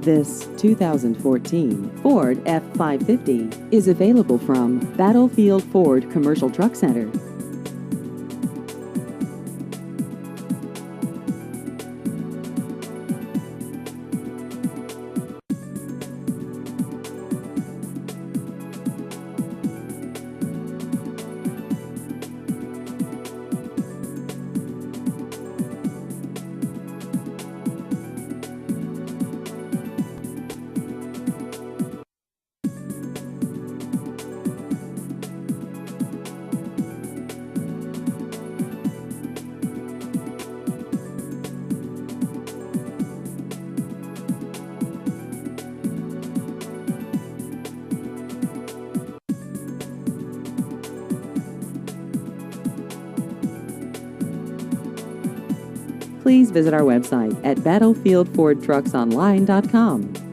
This 2014 Ford F550 is available from Battlefield Ford Commercial Truck Center. Please visit our website at battlefieldfordtrucksonline.com.